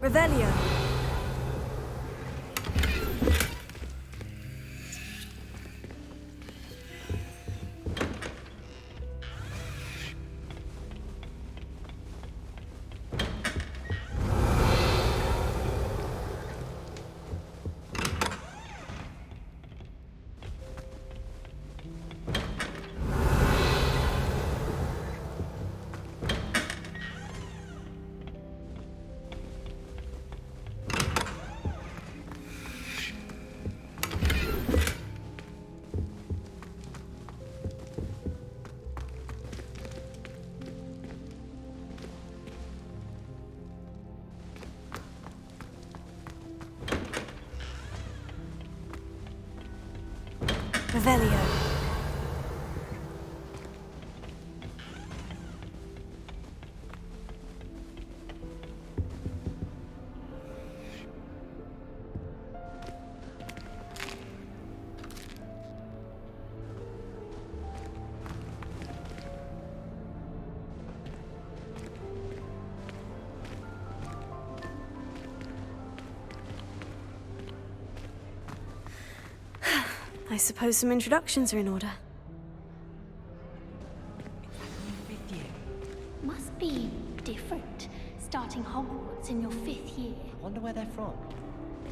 Revelio. Revelio. I suppose some introductions are in order. Must be different, starting Hogwarts in your 5th year. I wonder where they're from.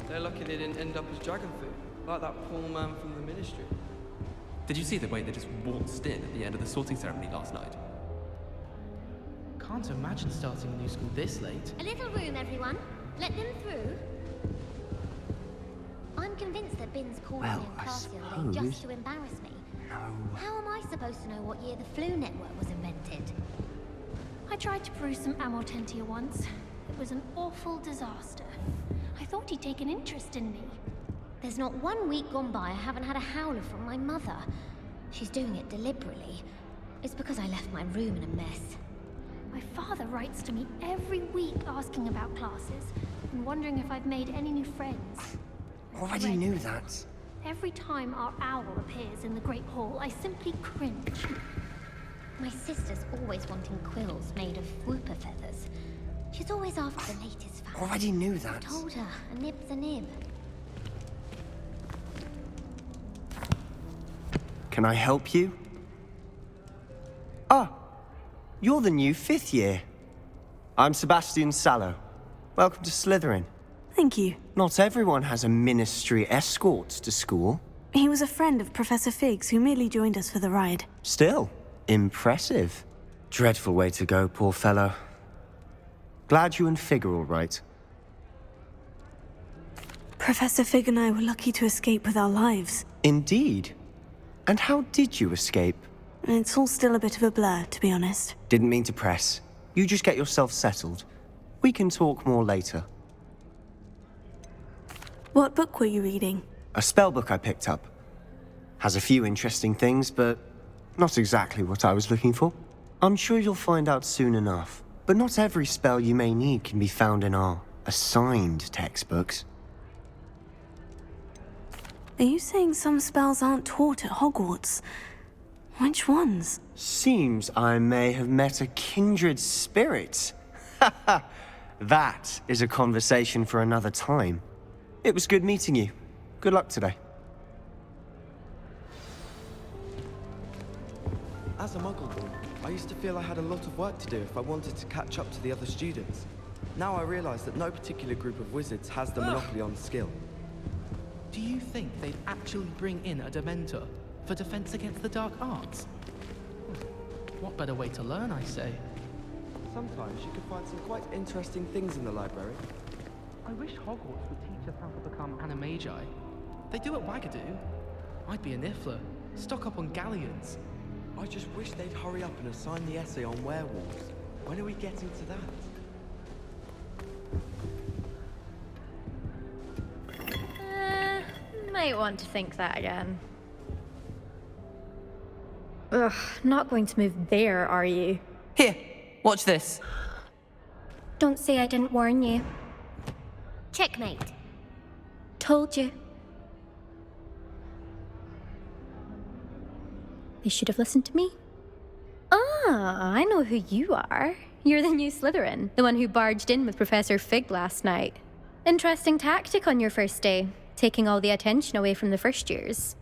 They're lucky they didn't end up as dragon food, like that poor man from the Ministry. Did you see the way they just waltzed in at the end of the sorting ceremony last night? Can't imagine starting a new school this late. A little room, everyone. Let them through. I'm convinced that Bin's calling Well, in I class the other day suppose- just to embarrass me. No. How am I supposed to know what year the flu network was invented? I tried to brew some Amortentia once. It was an awful disaster. I thought he'd take an interest in me. There's not 1 week gone by I haven't had a howler from my mother. She's doing it deliberately. It's because I left my room in a mess. My father writes to me every week asking about classes and wondering if I've made any new friends. Already knew that. Every time our owl appears in the Great Hall, I simply cringe. My sister's always wanting quills made of whooper feathers. She's always after the latest fashion. Already knew that. Told her, a nib's a nib. Can I help you? Ah, you're the new 5th year. I'm Sebastian Sallow. Welcome to Slithering. Thank you. Not everyone has a ministry escort to school. He was a friend of Professor Fig's who merely joined us for the ride. Still, impressive. Dreadful way to go, poor fellow. Glad you and Fig are all right. Professor Fig and I were lucky to escape with our lives. Indeed. And how did you escape? It's all still a bit of a blur, to be honest. Didn't mean to press. You just get yourself settled. We can talk more later. What book were you reading? A spell book I picked up. Has a few interesting things, but not exactly what I was looking for. I'm sure you'll find out soon enough. But not every spell you may need can be found in our assigned textbooks. Are you saying some spells aren't taught at Hogwarts? Which ones? Seems I may have met a kindred spirit. That is a conversation for another time. It was good meeting you. Good luck today. As a muggle boy, I used to feel I had a lot of work to do if I wanted to catch up to the other students. Now I realise that no particular group of wizards has the monopoly on skill. Do you think they'd actually bring in a Dementor for defense against the dark arts? What better way to learn, I say? Sometimes you can find some quite interesting things in the library. I wish Hogwarts would teach us how to become animagi. They do at Wagadoo. I'd be a Niffler, stock up on galleons. I just wish they'd hurry up and assign the essay on werewolves. When are we getting to that? Might want to think that again. Ugh, not going to move there, are you? Here, watch this. Don't say I didn't warn you. Checkmate. Told you. They should have listened to me. Ah, I know who you are. You're the new Slithering, the one who barged in with Professor Fig last night. Interesting tactic on your first day, taking all the attention away from the first years.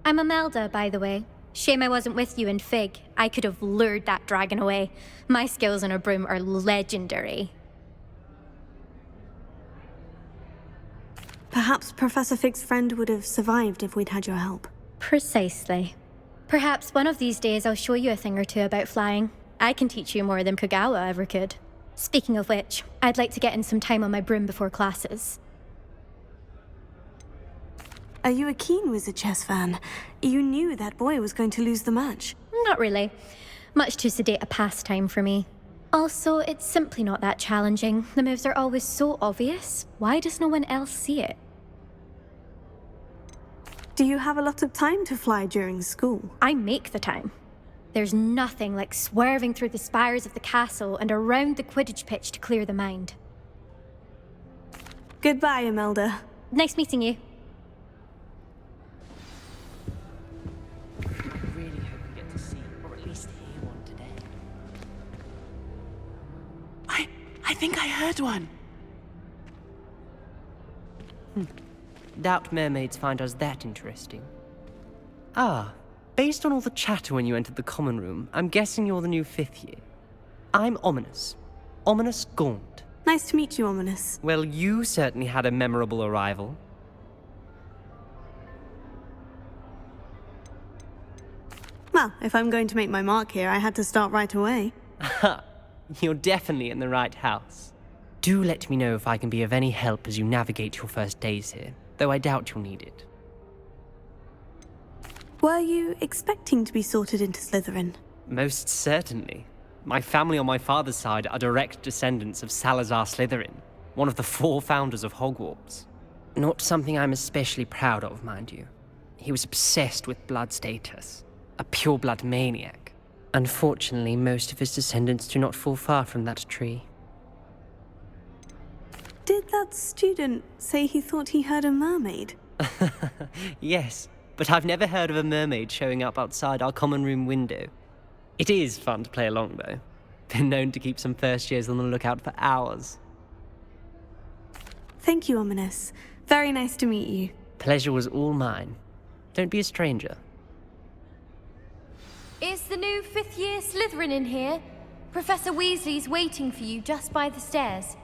I'm Imelda, by the way. Shame I wasn't with you in Fig. I could have lured that dragon away. My skills on a broom are legendary. Perhaps Professor Fig's friend would have survived if we'd had your help. Precisely. Perhaps one of these days I'll show you a thing or two about flying. I can teach you more than Kagawa ever could. Speaking of which, I'd like to get in some time on my broom before classes. Are you a keen Wizard chess fan? You knew that boy was going to lose the match. Not really. Much too sedate a pastime for me. Also, it's simply not that challenging. The moves are always so obvious. Why does no one else see it? Do you have a lot of time to fly during school? I make the time. There's nothing like swerving through the spires of the castle and around the Quidditch pitch to clear the mind. Goodbye, Imelda. Nice meeting you. I really hope we get to see, or at least hear one today. I think I heard one. Doubt mermaids find us that interesting. Ah, based on all the chatter when you entered the common room, I'm guessing you're the new 5th year. I'm Ominous. Ominous Gaunt. Nice to meet you, Ominous. Well, you certainly had a memorable arrival. Well, if I'm going to make my mark here, I had to start right away. Ha! You're definitely in the right house. Do let me know if I can be of any help as you navigate your first days here, though I doubt you'll need it. Were you expecting to be sorted into Slytherin? Most certainly. My family on my father's side are direct descendants of Salazar Slytherin, one of the 4 founders of Hogwarts. Not something I'm especially proud of, mind you. He was obsessed with blood status, a pure-blood maniac. Unfortunately, most of his descendants do not fall far from that tree. Did that student say he thought he heard a mermaid? Yes, but I've never heard of a mermaid showing up outside our common room window. It is fun to play along, though. Been known to keep some first years on the lookout for hours. Thank you, Ominous. Very nice to meet you. Pleasure was all mine. Don't be a stranger. Is the new 5th year Slytherin in here? Professor Weasley's waiting for you just by the stairs.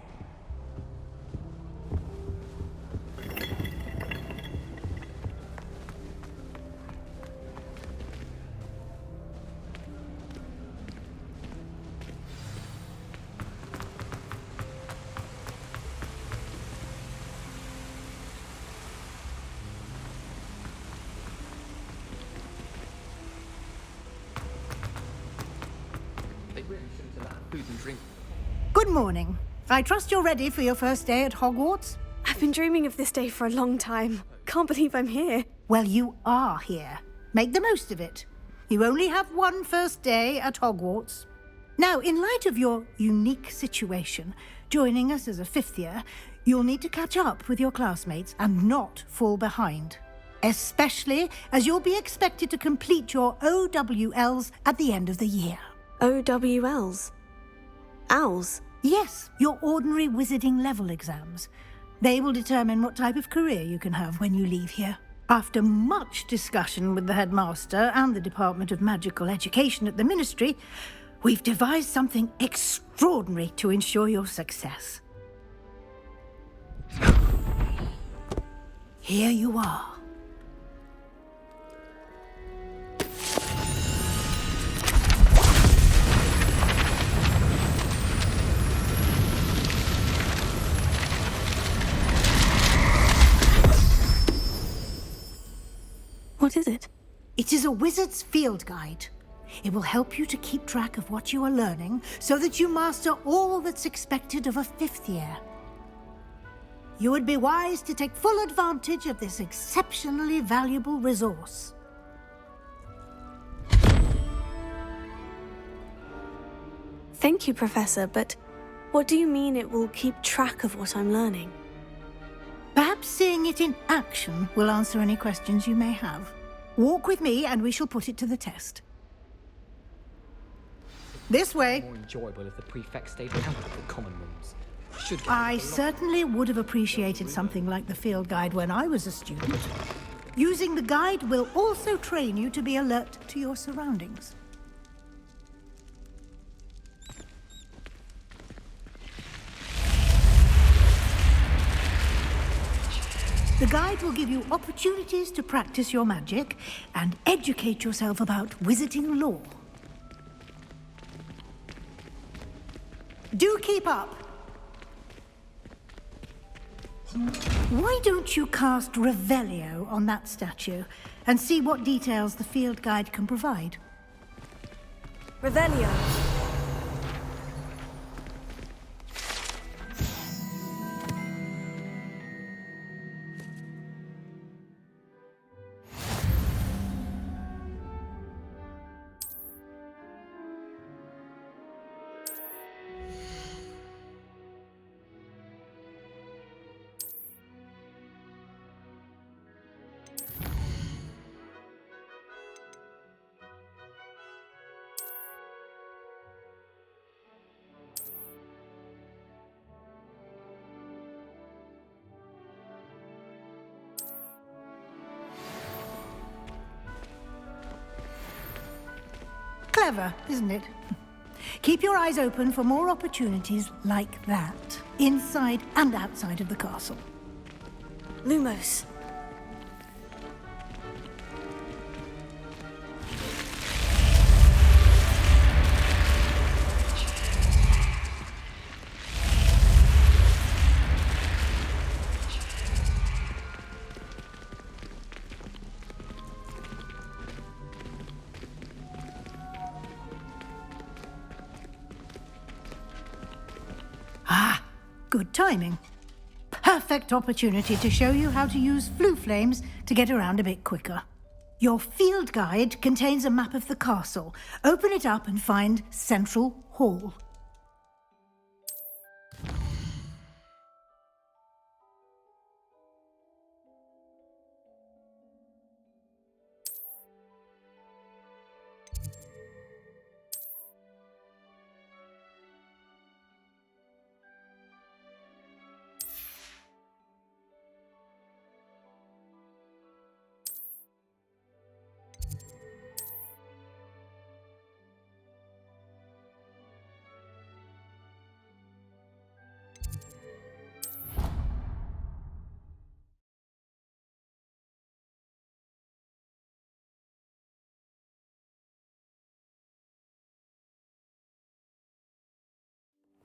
Good morning. I trust you're ready for your first day at Hogwarts? I've been dreaming of this day for a long time. Can't believe I'm here. Well, you are here. Make the most of it. You only have one first day at Hogwarts. Now, in light of your unique situation, joining us as a 5th year, you'll need to catch up with your classmates and not fall behind. Especially as you'll be expected to complete your OWLs at the end of the year. OWLs? Owls? Yes, your ordinary wizarding level exams. They will determine what type of career you can have when you leave here. After much discussion with the headmaster and the Department of Magical Education at the Ministry, we've devised something extraordinary to ensure your success. Here you are. What is it? It is a wizard's field guide. It will help you to keep track of what you are learning so that you master all that's expected of a 5th year. You would be wise to take full advantage of this exceptionally valuable resource. Thank you, Professor, but what do you mean it will keep track of what I'm learning? Perhaps seeing it in action will answer any questions you may have. Walk with me and we shall put it to the test. This way. More enjoyable if the prefect stayed out of the common rooms. I certainly would have appreciated something like the field guide when I was a student. Using the guide will also train you to be alert to your surroundings. The guide will give you opportunities to practice your magic and educate yourself about wizarding lore. Do keep up! Why don't you cast Revelio on that statue and see what details the field guide can provide? Revelio. Clever, isn't it? Keep your eyes open for more opportunities like that, inside and outside of the castle. Lumos. Good timing. Perfect opportunity to show you how to use flue flames to get around a bit quicker. Your field guide contains a map of the castle. Open it up and find Central Hall.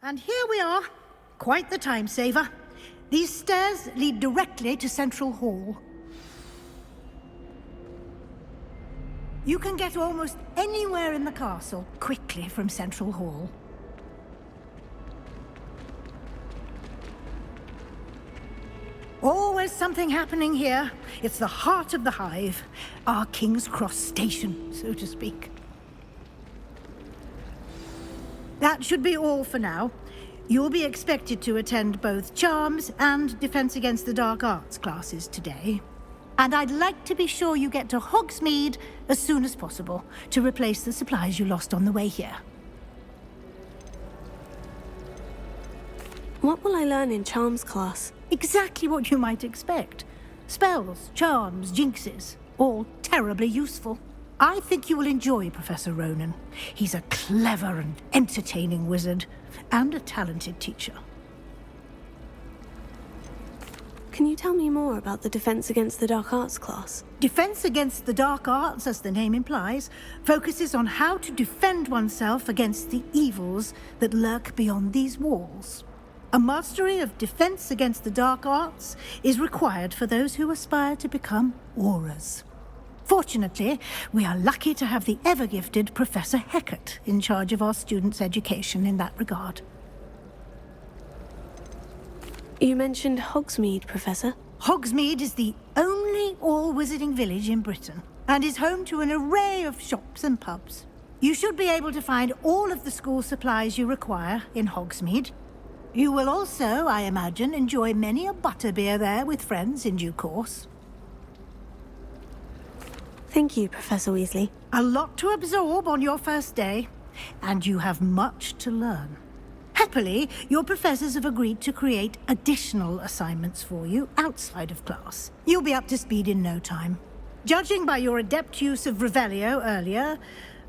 And here we are. Quite the time saver. These stairs lead directly to Central Hall. You can get almost anywhere in the castle quickly from Central Hall. Always something happening here. It's the heart of the hive. Our King's Cross station, so to speak. That should be all for now. You'll be expected to attend both Charms and Defense Against the Dark Arts classes today. And I'd like to be sure you get to Hogsmeade as soon as possible to replace the supplies you lost on the way here. What will I learn in Charms class? Exactly what you might expect. Spells, charms, jinxes, all terribly useful. I think you will enjoy Professor Ronan. He's a clever and entertaining wizard, and a talented teacher. Can you tell me more about the Defense Against the Dark Arts class? Defense Against the Dark Arts, as the name implies, focuses on how to defend oneself against the evils that lurk beyond these walls. A mastery of Defense Against the Dark Arts is required for those who aspire to become auras. Fortunately, we are lucky to have the ever-gifted Professor Heckert in charge of our students' education in that regard. You mentioned Hogsmeade, Professor. Hogsmeade is the only all-wizarding village in Britain, and is home to an array of shops and pubs. You should be able to find all of the school supplies you require in Hogsmeade. You will also, I imagine, enjoy many a butterbeer there with friends in due course. Thank you, Professor Weasley. A lot to absorb on your first day. and you have much to learn. Happily, your professors have agreed to create additional assignments for you outside of class. You'll be up to speed in no time. Judging by your adept use of Revelio earlier,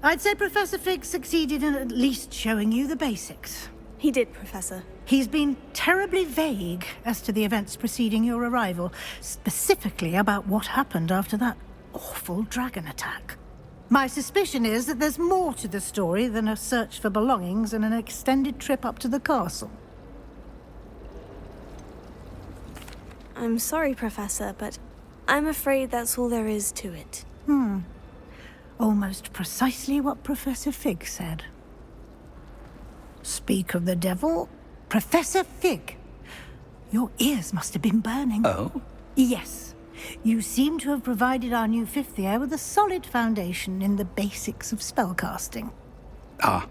I'd say Professor Fig succeeded in at least showing you the basics. He did, Professor. He's been terribly vague as to the events preceding your arrival, specifically about what happened after that awful dragon attack. My suspicion is that there's more to the story than a search for belongings and an extended trip up to the castle. I'm sorry, Professor, but I'm afraid that's all there is to it. Almost precisely what Professor Fig said. Speak of the devil, Professor Fig. Your ears must have been burning. Oh? Yes. You seem to have provided our new fifth year with a solid foundation in the basics of spellcasting. Ah,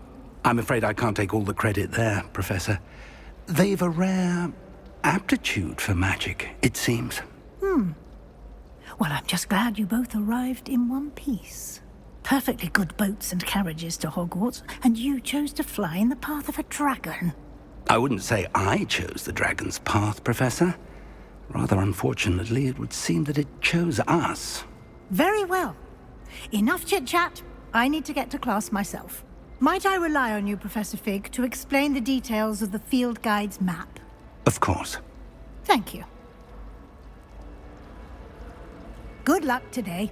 I'm afraid I can't take all the credit there, Professor. They've a rare aptitude for magic, it seems. Well, I'm just glad you both arrived in one piece. Perfectly good boats and carriages to Hogwarts, and you chose to fly in the path of a dragon. I wouldn't say I chose the dragon's path, Professor. Rather unfortunately, it would seem that it chose us. Very well. Enough chit-chat. I need to get to class myself. Might I rely on you, Professor Fig, to explain the details of the field guide's map? Of course. Thank you. Good luck today.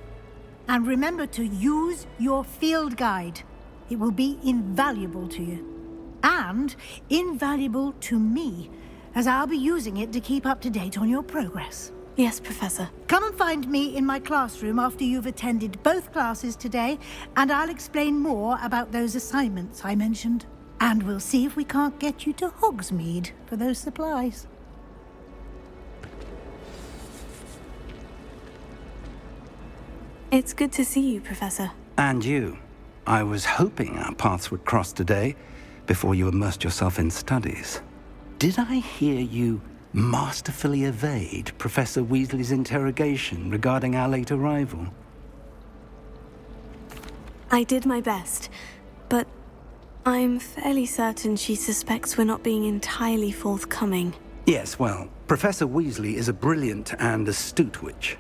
And remember to use your field guide. It will be invaluable to you. And invaluable to me, as I'll be using it to keep up to date on your progress. Yes, Professor. Come and find me in my classroom after you've attended both classes today, and I'll explain more about those assignments I mentioned. And we'll see if we can't get you to Hogsmeade for those supplies. It's good to see you, Professor. And you. I was hoping our paths would cross today, before you immersed yourself in studies. Did I hear you masterfully evade Professor Weasley's interrogation regarding our late arrival? I did my best, but I'm fairly certain she suspects we're not being entirely forthcoming. Yes, well, Professor Weasley is a brilliant and astute witch.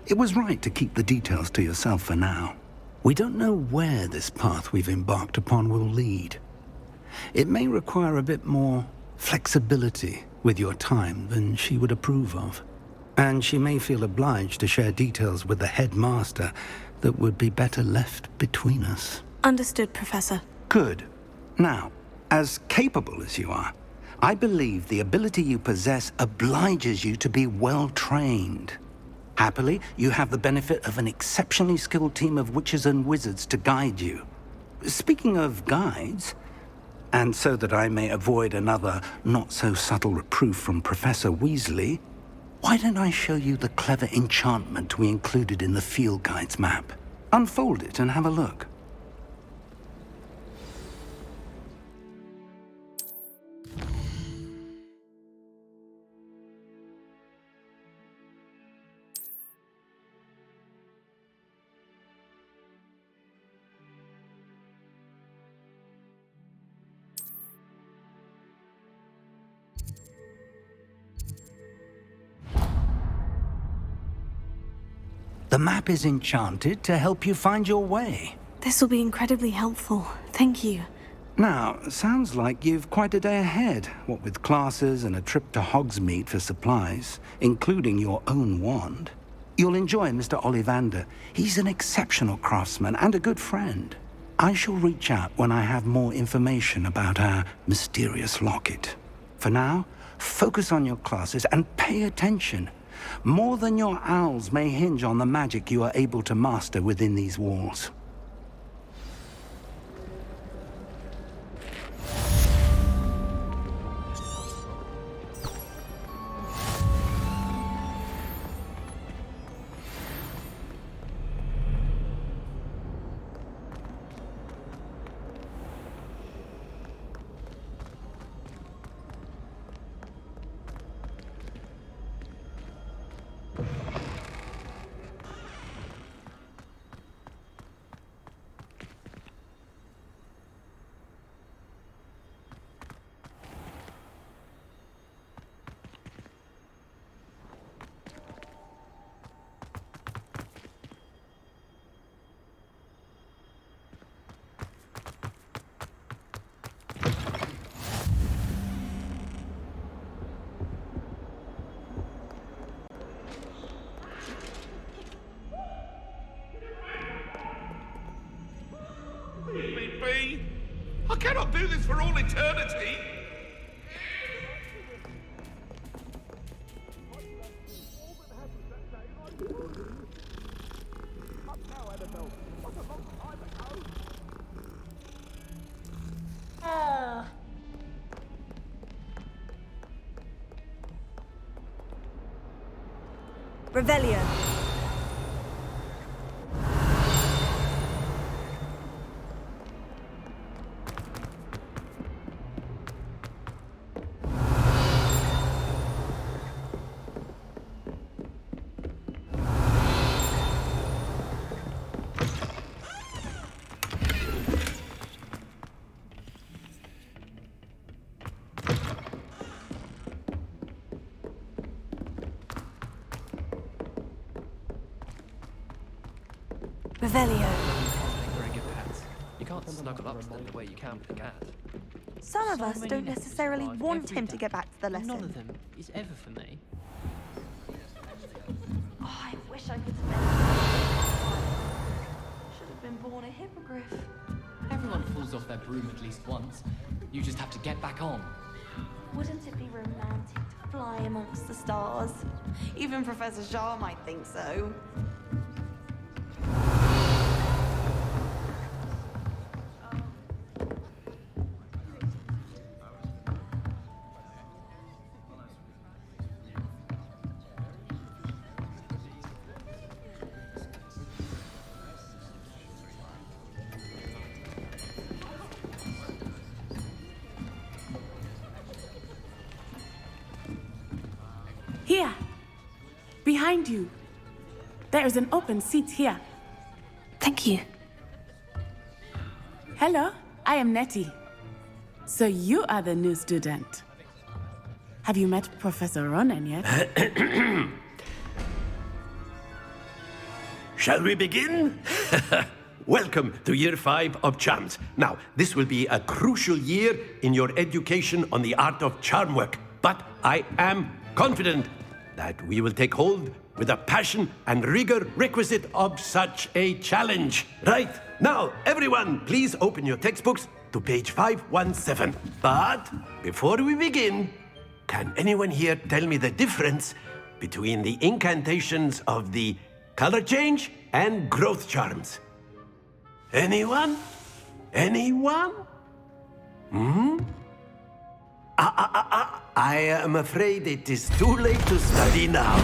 It was right to keep the details to yourself for now. We don't know where this path we've embarked upon will lead. It may require a bit more flexibility with your time than she would approve of. And she may feel obliged to share details with the headmaster that would be better left between us. Understood, Professor. Good. Now, as capable as you are, I believe the ability you possess obliges you to be well trained. Happily, you have the benefit of an exceptionally skilled team of witches and wizards to guide you. Speaking of guides, and so that I may avoid another not-so-subtle reproof from Professor Weasley, why don't I show you the clever enchantment we included in the field guide's map? Unfold it and have a look. The map is enchanted to help you find your way. This will be incredibly helpful. Thank you. Now, sounds like you've quite a day ahead, what with classes and a trip to Hogsmeade for supplies, including your own wand. You'll enjoy Mr. Ollivander. He's an exceptional craftsman and a good friend. I shall reach out when I have more information about our mysterious locket. For now, focus on your classes and pay attention. More than your owls may hinge on the magic you are able to master within these walls. cannot do this for all eternity! Revelio. Revelio. Very good pets. You can't snuggle up to them the way you can with a cat. Some of us many don't lessons necessarily in life want every him to day. get back to the lesson. None of them is ever for me. Oh, I wish I could spend time. Should have been born a hippogriff. Everyone falls off their broom at least once. You just have to get back on. Wouldn't it be romantic to fly amongst the stars? Even Professor Shah might think so. Here. Behind you. There is an open seat here. Thank you. Hello, I am Nettie. So you are the new student. Have you met Professor Ronan yet? Shall we begin? Welcome to Year 5 of Charms. Now, this will be a crucial year in your education on the art of charm work, but I am confident that we will take hold with the passion and rigor requisite of such a challenge. Right, now, everyone, please open your textbooks to page 517. But before we begin, can anyone here tell me the difference between the incantations of the color change and growth charms? Anyone? Anyone? I am afraid it is too late to study now.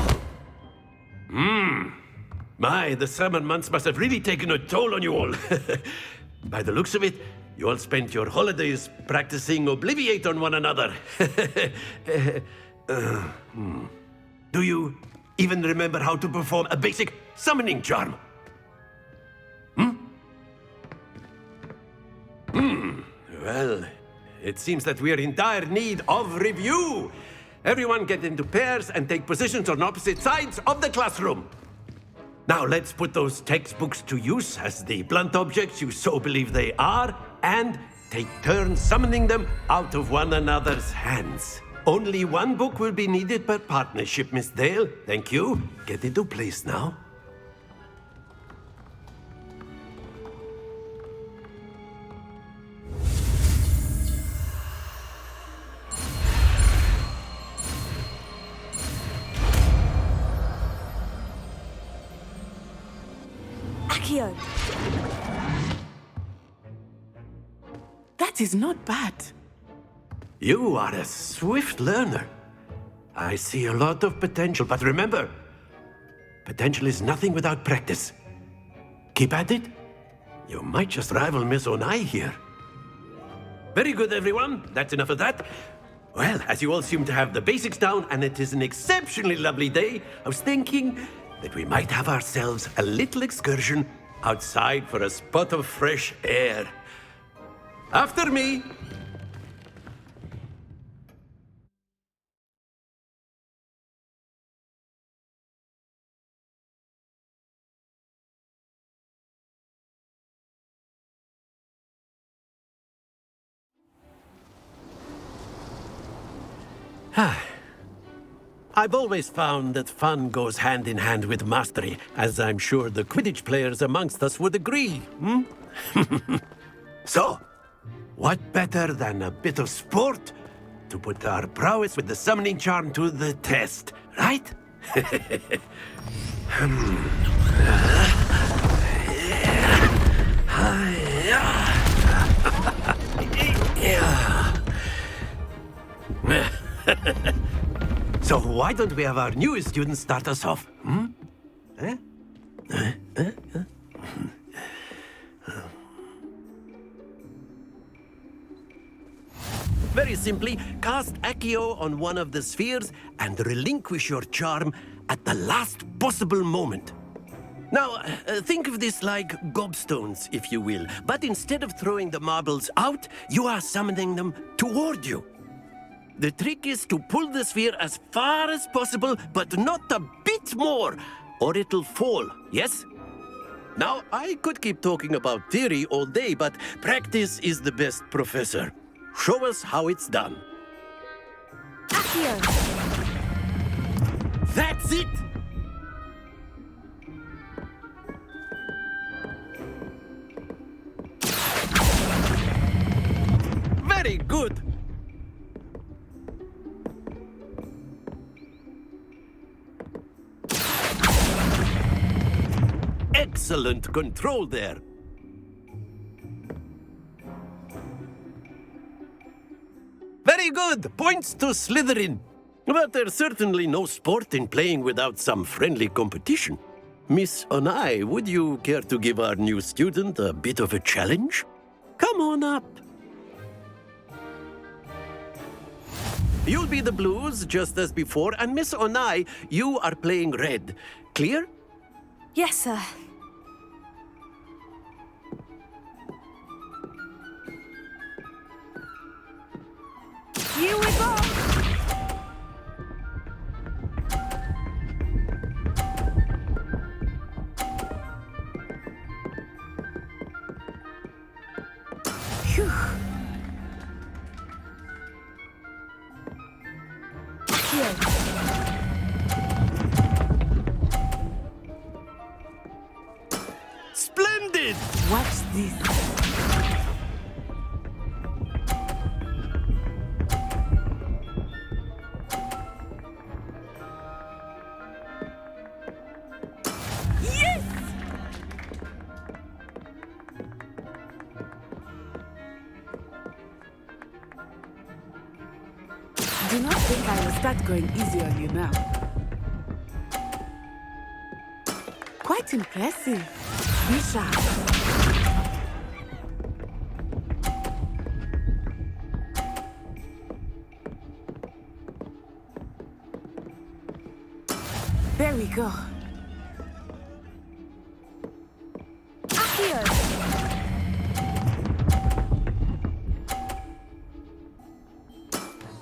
My, the summer months must have really taken a toll on you all. By the looks of it, you all spent your holidays practicing Obliviate on one another. Do you even remember how to perform a basic summoning charm? Well, it seems that we are in dire need of review. Everyone get into pairs and take positions on opposite sides of the classroom. Now let's put those textbooks to use as the blunt objects you so believe they are, and take turns summoning them out of one another's hands. Only one book will be needed per partnership, Miss Dale. Thank you. Get into place now. Accio. That is not bad. You are a swift learner. I see a lot of potential, but remember, potential is nothing without practice. Keep at it. You might just rival Miss Onai here. Very good, everyone. That's enough of that. Well, as you all seem to have the basics down, and it is an exceptionally lovely day, I was thinking that we might have ourselves a little excursion outside for a spot of fresh air. After me. I've always found that fun goes hand in hand with mastery, as I'm sure the Quidditch players amongst us would agree, So, what better than a bit of sport to put our prowess with the summoning charm to the test, right? So why don't we have our newest student start us off? Very simply, cast Accio on one of the spheres and relinquish your charm at the last possible moment. Now, think of this like gobstones, if you will, but instead of throwing the marbles out, you are summoning them toward you. The trick is to pull the sphere as far as possible, but not a bit more, or it'll fall, yes? Now, I could keep talking about theory all day, but practice is the best professor. Show us how it's done. Accio! That's it! Very good! Excellent control there. Very good! Points to Slithering. But there's certainly no sport in playing without some friendly competition. Miss Onai, would you care to give our new student a bit of a challenge? Come on up. You'll be the blues, just as before, and Miss Onai, you are playing red. Clear? Yes, sir. Here we go! Phew. Here. Splendid! Watch this. Do not think I will start going easy on you now. Quite impressive. Be sharp. There we go. Accio!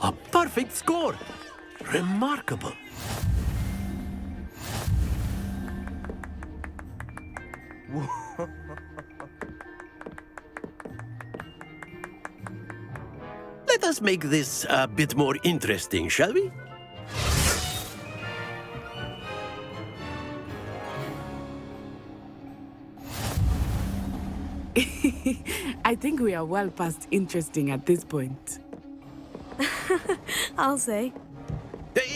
A perfect score! Remarkable. Let us make this a bit more interesting, shall we? I think we are well past interesting at this point. I'll say.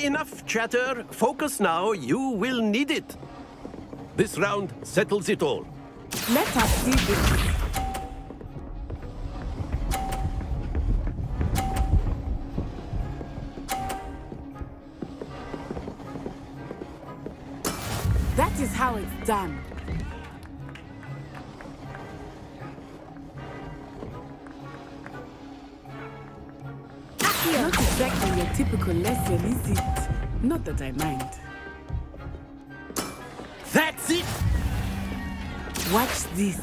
Enough chatter. Focus now. You will need it. This round settles it all. Let us see this. That is how it's done. Not exactly your typical lesson, is it? Not that I mind. That's it! Watch this.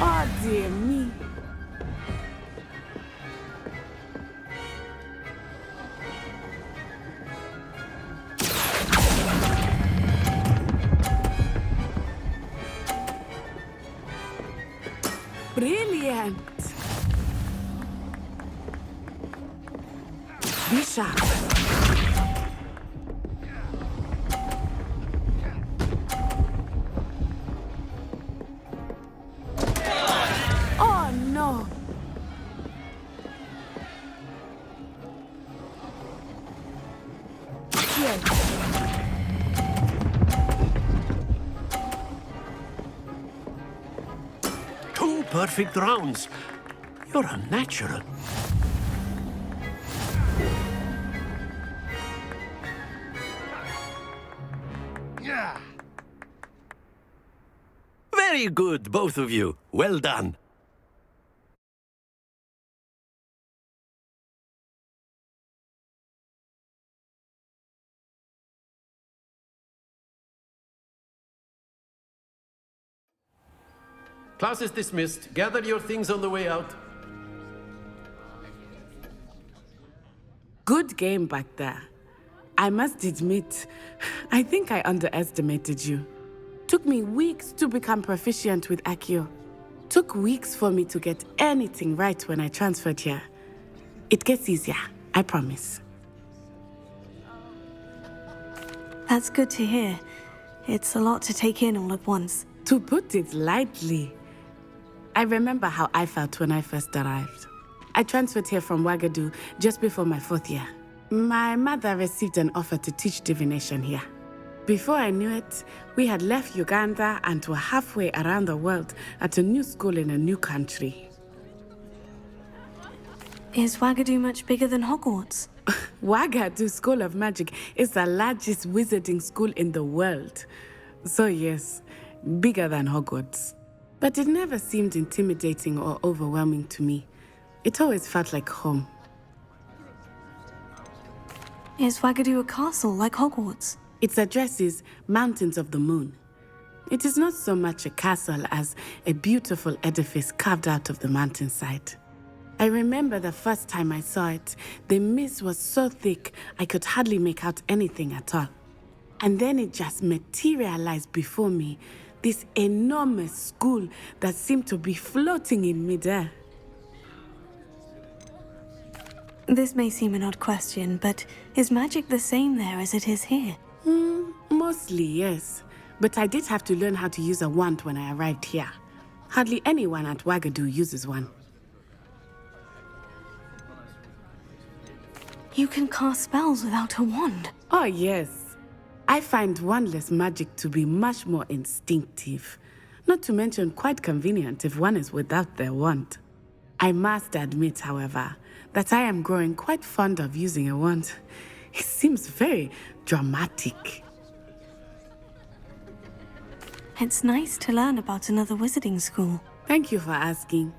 Oh, dear me. Brilliant! Be sharp. perfect rounds. You're unnatural. Yeah. Very good, both of you. Well done. Class is dismissed. Gather your things on the way out. Good game back there. I must admit, I think I underestimated you. Took me weeks to become proficient with Accio. Took weeks for me to get anything right when I transferred here. It gets easier, I promise. That's good to hear. It's a lot to take in all at once. To put it lightly, I remember how I felt when I first arrived. I transferred here from Wagadu just before my 4th year. My mother received an offer to teach divination here. Before I knew it, we had left Uganda and were halfway around the world at a new school in a new country. Is Wagadu much bigger than Hogwarts? Wagadu School of Magic is the largest wizarding school in the world. So yes, bigger than Hogwarts. But it never seemed intimidating or overwhelming to me. It always felt like home. Is Wagadu a castle like Hogwarts? Its address is Mountains of the Moon. It is not so much a castle as a beautiful edifice carved out of the mountainside. I remember the first time I saw it, the mist was so thick I could hardly make out anything at all. And then it just materialized before me, this enormous school that seemed to be floating in midair. This may seem an odd question, but is magic the same there as it is here? Mostly, yes. But I did have to learn how to use a wand when I arrived here. Hardly anyone at Wagadu uses one. You can cast spells without a wand? Oh, yes. I find wandless magic to be much more instinctive. Not to mention quite convenient if one is without their wand. I must admit, however, that I am growing quite fond of using a wand. It seems very dramatic. It's nice to learn about another wizarding school. Thank you for asking.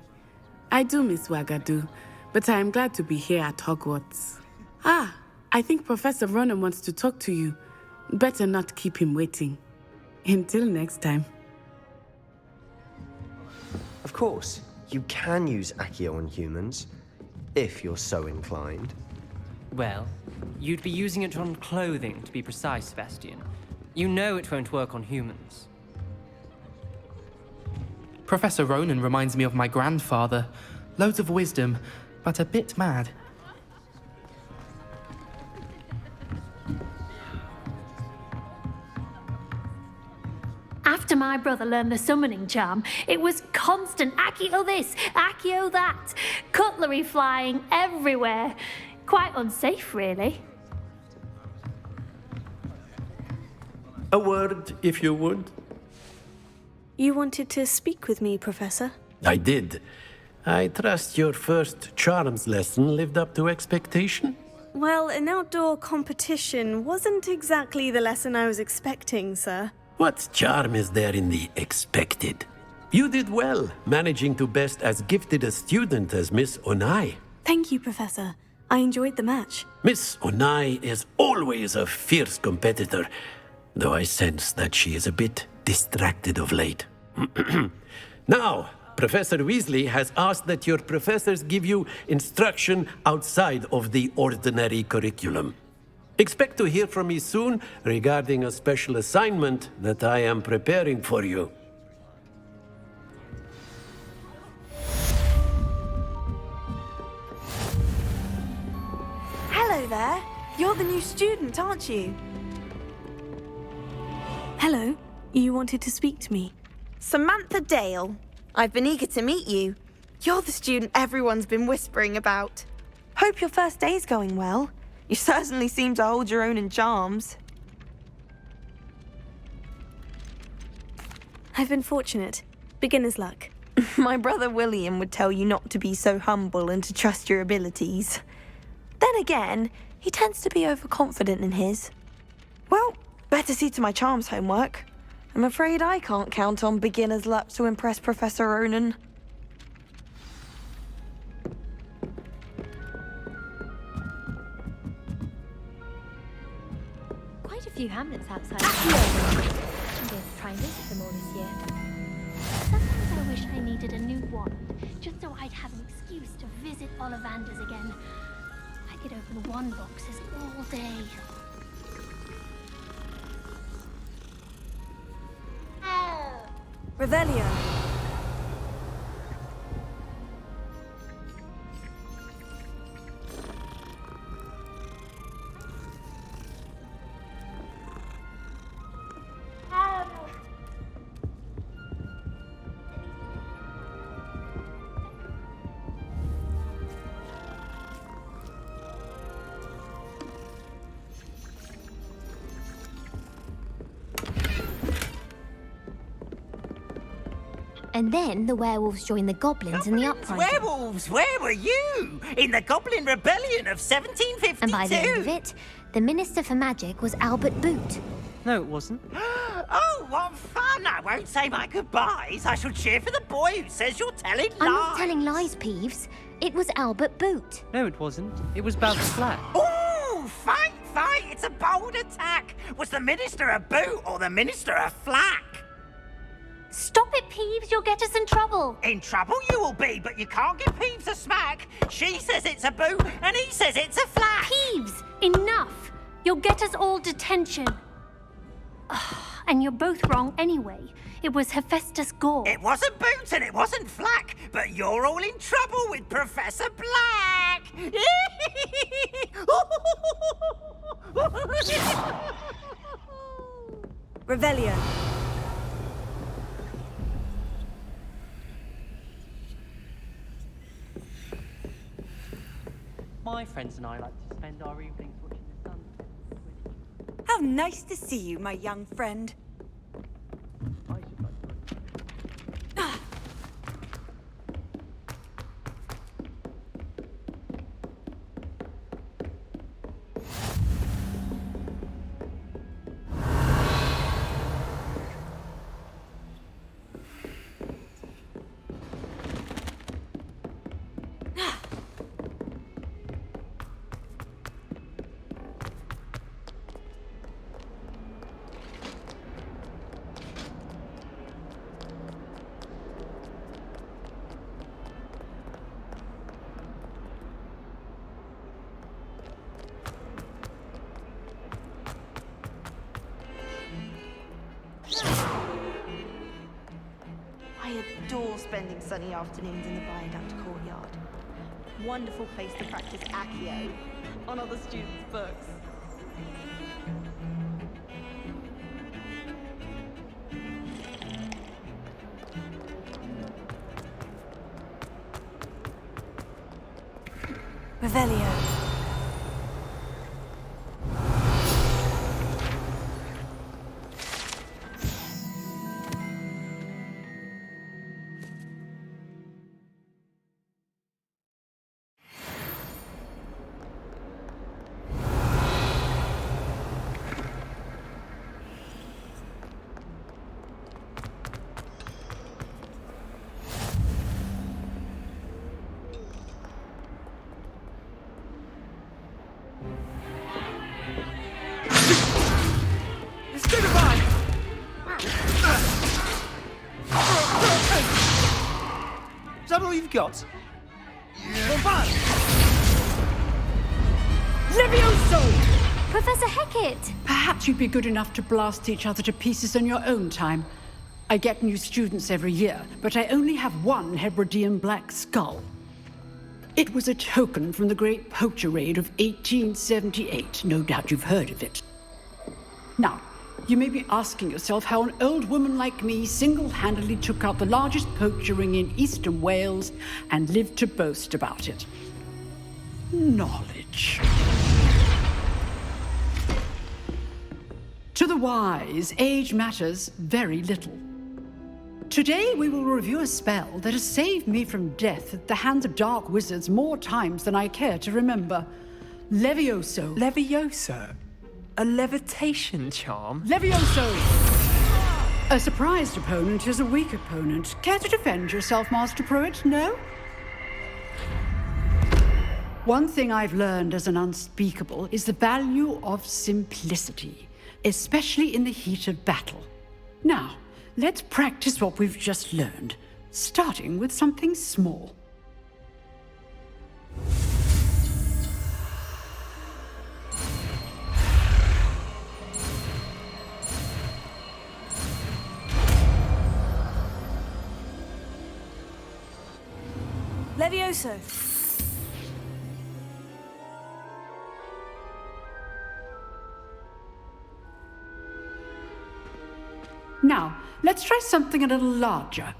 I do miss Wagadu, but I am glad to be here at Hogwarts. I think Professor Ronan wants to talk to you. Better not keep him waiting. Until next time. Of course, you can use Accio on humans, if you're so inclined. Well, you'd be using it on clothing, to be precise, Sebastian. You know it won't work on humans. Professor Ronan reminds me of my grandfather. Loads of wisdom, but a bit mad. After my brother learned the summoning charm, it was constant Accio this, Accio that. Cutlery flying everywhere. Quite unsafe, really. A word, if you would. You wanted to speak with me, Professor? I did. I trust your first charms lesson lived up to expectation? Well, an outdoor competition wasn't exactly the lesson I was expecting, sir. What charm is there in the expected? You did well, managing to best as gifted a student as Miss Onai. Thank you, Professor. I enjoyed the match. Miss Onai is always a fierce competitor, though I sense that she is a bit distracted of late. Now, Professor Weasley has asked that your professors give you instruction outside of the ordinary curriculum. Expect to hear from me soon regarding a special assignment that I am preparing for you. Hello there. You're the new student, aren't you? Hello. You wanted to speak to me? Samantha Dale. I've been eager to meet you. You're the student everyone's been whispering about. Hope your first day's going well. You certainly seem to hold your own in charms. I've been fortunate. Beginner's luck. My brother William would tell you not to be so humble and to trust your abilities. Then again, he tends to be overconfident in his. Well, better see to my charms homework. I'm afraid I can't count on beginner's luck to impress Professor Ronan. Quite a few hamlets outside. I'm going to try and visit them all this year. Sometimes I wish I needed a new wand, just so I'd have an excuse to visit Ollivanders again. I could open wand boxes all day. Revelio. And then the werewolves joined the goblins in the uprising. Werewolves, where were you? In the Goblin Rebellion of 1752? And by the end of it, the Minister for Magic was Albert Boot. No, it wasn't. Oh, what fun! I won't say my goodbyes. I shall cheer for the boy who says you're telling lies. I'm not telling lies, Peeves. It was Albert Boot. No, it wasn't. It was Bowser Flat. Ooh, fight! It's a bold attack. Was the Minister a boot or the Minister a flack? Stop it, Peeves. You'll get us in trouble. In trouble you will be, but you can't give Peeves a smack. She says it's a boot, and he says it's a flack. Peeves, enough. You'll get us all detention. And you're both wrong anyway. It was Hephaestus Gore. It wasn't boot and it wasn't flack, but you're all in trouble with Professor Black. Revelio. My friends and I like to spend our evenings watching the sun. How nice to see you, my young friend. I adore spending sunny afternoons in the viaduct courtyard. Wonderful place to practice Accio on other students' books. Revelio. Is that all you've got? Levioso! Professor Hecat! Perhaps you'd be good enough to blast each other to pieces on your own time. I get new students every year, but I only have one Hebridean black skull. It was a token from the Great Poacher Raid of 1878. No doubt you've heard of it. Now, you may be asking yourself how an old woman like me single-handedly took out the largest poacher ring in eastern Wales and lived to boast about it. Knowledge. To the wise, age matters very little. Today we will review a spell that has saved me from death at the hands of dark wizards more times than I care to remember. Levioso. Levioso? A levitation charm? Levioso! A surprised opponent is a weak opponent. Care to defend yourself, Master Pruitt? No? One thing I've learned as an unspeakable is the value of simplicity, especially in the heat of battle. Now, let's practice what we've just learned, starting with something small. Levioso. Now, let's try something a little larger.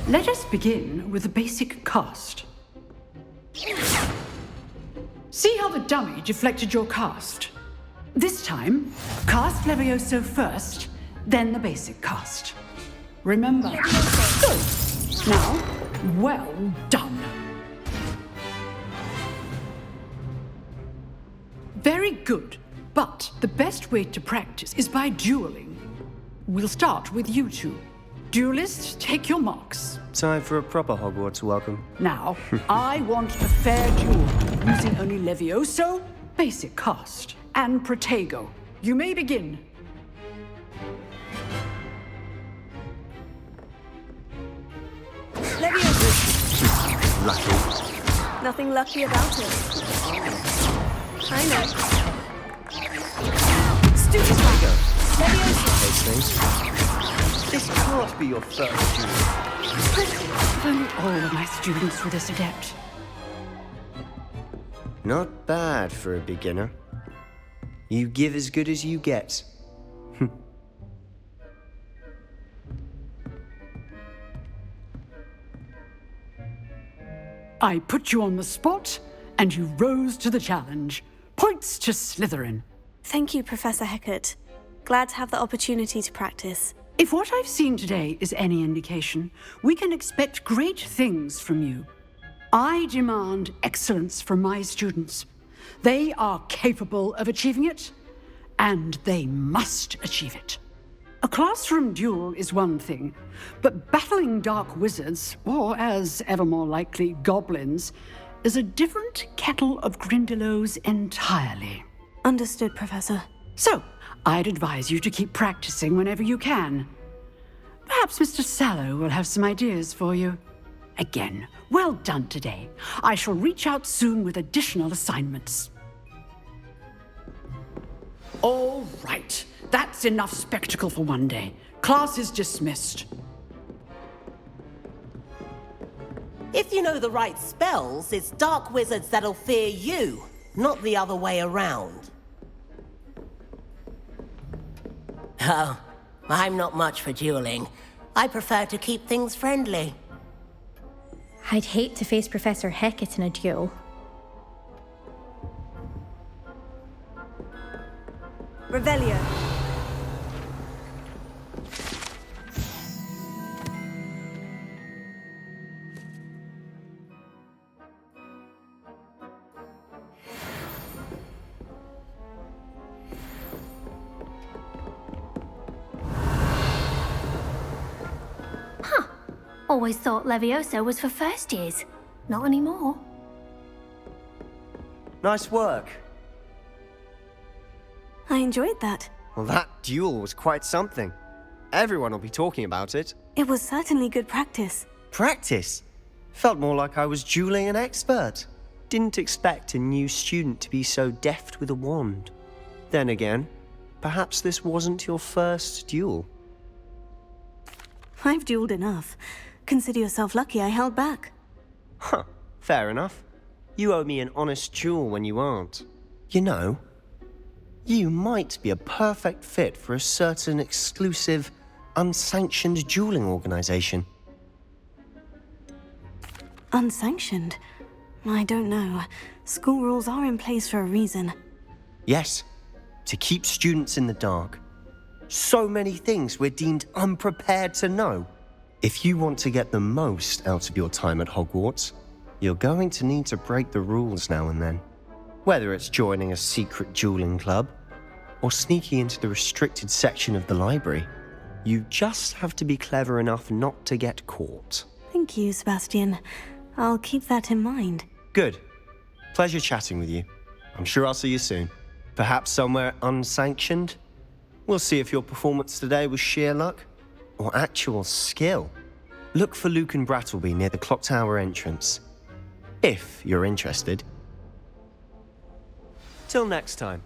Let us begin with the basic cast. See how the dummy deflected your cast? This time, cast Levioso first, then the basic cast. Remember. Good. Now, well done. Very good, but the best way to practice is by dueling. We'll start with you two. Duelists, take your marks. Time for a proper Hogwarts welcome. Now, I want a fair duel, using only Levioso, basic cast, and Protego. You may begin. Levioso. Lucky. Nothing lucky about it. I know. Stupefy. Levioso. Those things. This can't be your first duel. If only all of my students were this adept. Not bad for a beginner. You give as good as you get. I put you on the spot, and you rose to the challenge. Points to Slithering. Thank you, Professor Hecat. Glad to have the opportunity to practice. If what I've seen today is any indication, we can expect great things from you. I demand excellence from my students. They are capable of achieving it, and they must achieve it. A classroom duel is one thing, but battling dark wizards, or as ever more likely, goblins, is a different kettle of Grindylows entirely. Understood, Professor. So, I'd advise you to keep practicing whenever you can. Perhaps Mr. Sallow will have some ideas for you. Again, well done today. I shall reach out soon with additional assignments. All right, that's enough spectacle for one day. Class is dismissed. If you know the right spells, it's dark wizards that'll fear you, not the other way around. Oh, I'm not much for dueling. I prefer to keep things friendly. I'd hate to face Professor Hecat in a duel. Revelio. Always thought Levioso was for first years. Not anymore. Nice work. I enjoyed that. Well, that duel was quite something. Everyone will be talking about it. It was certainly good practice. Practice? Felt more like I was dueling an expert. Didn't expect a new student to be so deft with a wand. Then again, perhaps this wasn't your first duel. I've dueled enough. Consider yourself lucky I held back. Huh, fair enough. You owe me an honest duel when you aren't. You know, You might be a perfect fit for a certain exclusive, unsanctioned dueling organization. Unsanctioned? I don't know. School rules are in place for a reason. Yes, to keep students in the dark. So many things we're deemed unprepared to know. If you want to get the most out of your time at Hogwarts, you're going to need to break the rules now and then. Whether it's joining a secret dueling club, or sneaking into the restricted section of the library, you just have to be clever enough not to get caught. Thank you, Sebastian. I'll keep that in mind. Good. Pleasure chatting with you. I'm sure I'll see you soon. Perhaps somewhere unsanctioned? We'll see if your performance today was sheer luck or actual skill. Look for Luke and Brattleby near the clock tower entrance, if you're interested. Till next time.